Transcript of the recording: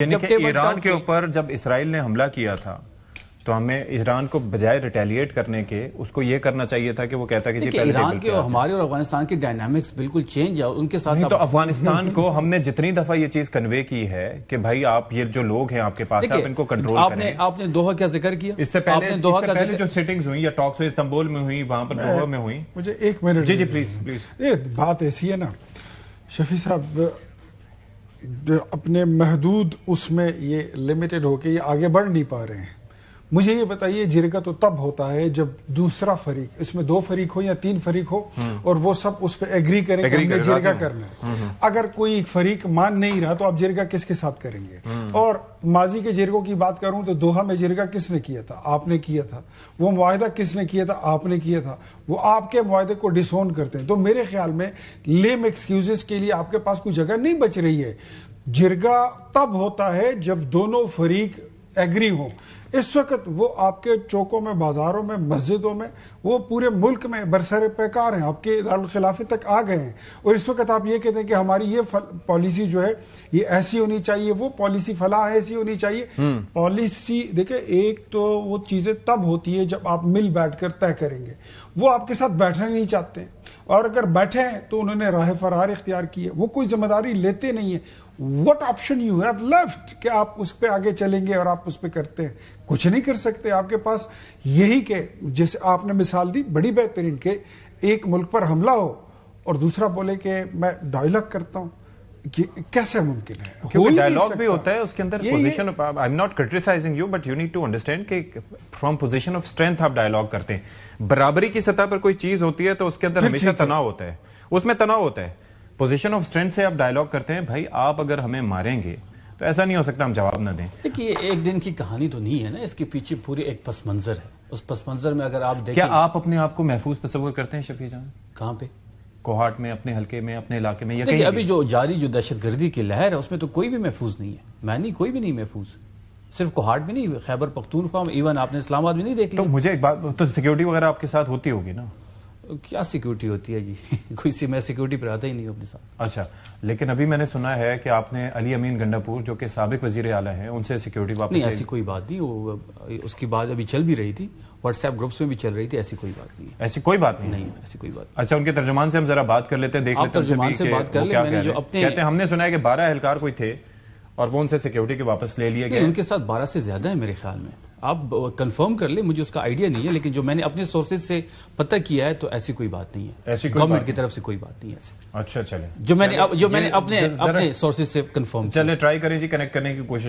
یعنی کہ ایران کے اوپر جب اسرائیل نے حملہ کیا تھا تو ہمیں ایران کو بجائے ریٹیلیٹ کرنے کے اس کو یہ کرنا چاہیے تھا کہ وہ کہتا کہ جی پہلے ایران کے ہمارے اور افغانستان کی ڈائنامکس بالکل چینج ہے ان کے ساتھ. تو افغانستان کو ہم نے جتنی دفعہ یہ چیز کنوے کی ہے کہ بھائی آپ یہ جو لوگ ہیں آپ کے پاس آپ ان کو کنٹرول کریں. آپ نے دوحہ کا ذکر کیا اس سے پہلے جو سیٹنگز ہوئی یا ٹاکس ہوئی استنبول میں ہوئی وہاں پر دوحہ میں ہوئی. مجھے ایک منٹ جی پلیز. بات ایسی ہے نا شفیع صاحب اپنے محدود اس میں یہ لمیٹڈ ہو کے یہ آگے بڑھ نہیں پا رہے ہیں. مجھے یہ بتائیے جرگہ تو تب ہوتا ہے جب دوسرا فریق اس میں 2 فریق ہو یا 3 فریق ہو اور وہ سب اس پہ ایگری کریں کہ ہم نے جرگہ کرنا ہے. اگر کوئی فریق مان نہیں رہا تو آپ جرگہ کس کے ساتھ کریں گے؟ اور ماضی کے جرگوں کی بات کروں تو دوحہ میں جرگہ کس نے کیا تھا؟ آپ نے کیا تھا. وہ معاہدہ کس نے کیا تھا؟ آپ نے کیا تھا. وہ آپ کے معاہدے کو ڈس اون کرتے ہیں. تو میرے خیال میں لیم ایکسکیوزز کے لیے آپ کے پاس کوئی جگہ نہیں بچ رہی ہے. جرگہ تب ہوتا ہے جب دونوں فریق ایگری ہوں. اس وقت وہ آپ کے چوکوں میں بازاروں میں مسجدوں میں وہ پورے ملک میں برسر پیکار ہیں, آپ کے دارالخلافے تک آ گئے ہیں. اور اس وقت آپ یہ کہتے ہیں کہ ہماری یہ پالیسی جو ہے یہ ایسی ہونی چاہیے, وہ پالیسی فلاں ایسی ہونی چاہیے. پالیسی دیکھیں ایک تو وہ چیزیں تب ہوتی ہے جب آپ مل بیٹھ کر طے کریں گے. وہ آپ کے ساتھ بیٹھنا نہیں چاہتے اور اگر بیٹھے ہیں تو انہوں نے راہ فرار اختیار کی ہے. وہ کوئی ذمہ داری لیتے نہیں ہیں. What option you have left کہ آپ اس پہ آگے چلیں گے اور آپ اس پہ کرتے ہیں؟ کچھ نہیں کر سکتے. آپ کے پاس یہی کہ جیسے آپ نے مثال دی بڑی بہترین کہ ایک ملک پر حملہ ہو اور دوسرا بولے کہ میں ڈائلاگ کرتا ہوں. کیسے ممکن ہے؟ کیونکہ ڈائلاگ بھی ہوتا ہے اس کے اندر position I am not criticising you but you need to understand کہ فرام پوزیشن آف اسٹرینتھ آپ ڈائلاگ کرتے ہیں. برابری کی سطح پر کوئی چیز ہوتی ہے تو اس کے اندر ہمیشہ تناؤ ہوتا ہے, اس میں تناؤ ہوتا ہے. پوزیشن آف اسٹرینتھ سے آپ ڈائلاگ کرتے ہیں بھائی آپ اگر ہمیں ماریں گے تو ایسا نہیں ہو سکتا ہم جواب نہ دیں. دیکھیے ایک دن کی کہانی تو نہیں ہے نا, اس کے پیچھے پوری ایک پس منظر ہے. اس پس منظر میں اگر آپ دیکھیں, کیا آپ اپنے آپ کو محفوظ تصور کرتے ہیں شفیع جان؟ کہاں پہ؟ کوہاٹ میں, اپنے حلقے میں, اپنے علاقے میں. دیکھیے ابھی جو جاری جو دہشت گردی کی لہر ہے اس میں تو کوئی بھی محفوظ نہیں ہے. میں نہیں, کوئی بھی نہیں محفوظ. صرف کوہاٹ میں نہیں, خیبر پختونخوا میں, ایون آپ نے اسلام آباد میں نہیں دیکھ لیا. تو مجھے ایک بات, تو سیکیورٹی وغیرہ آپ کے ساتھ ہوتی ہوگی نا؟ کیا سیکیورٹی ہوتی ہے جی؟ کوئی میں سیکیورٹی پر آتا ہی نہیں ہوں اپنے ساتھ. اچھا, لیکن ابھی میں نے سنا ہے کہ آپ نے علی امین گنڈاپور جو کہ سابق وزیر اعلیٰ ہیں ان سے سیکیورٹی واپس. نہیں, ایسی کوئی بات نہیں. وہ اس کی بات ابھی چل بھی رہی تھی, واٹس ایپ گروپس میں بھی چل رہی تھی. ایسی کوئی بات نہیں. ایسی کوئی بات نہیں؟ نہیں ایسی کوئی بات. اچھا, ان کے ترجمان سے ہم ذرا بات کر لیتے ہیں, دیکھ لیتے ہیں ترجمان سے بات کر لیں. میں نے جو اپنے کہتے ہیں ہم نے سنا ہے کہ 12 اہلکار کوئی تھے اور وہ ان سے سیکیورٹی کے واپس لے لیے گئے. ان کے ساتھ 12 سے زیادہ ہے میرے خیال میں. آپ کنفرم کر لیں, مجھے اس کا آئیڈیا نہیں ہے, لیکن جو میں نے اپنے سورسز سے پتہ کیا ہے تو ایسی کوئی بات نہیں ہے. ایسی گورنمنٹ کی طرف سے کوئی بات نہیں ہے ایسی. اچھا چلیں, جو میں نے اپنے سورسز سے کنفرم. چلیں ٹرائی کریں جی کنیکٹ کرنے کی کوشش.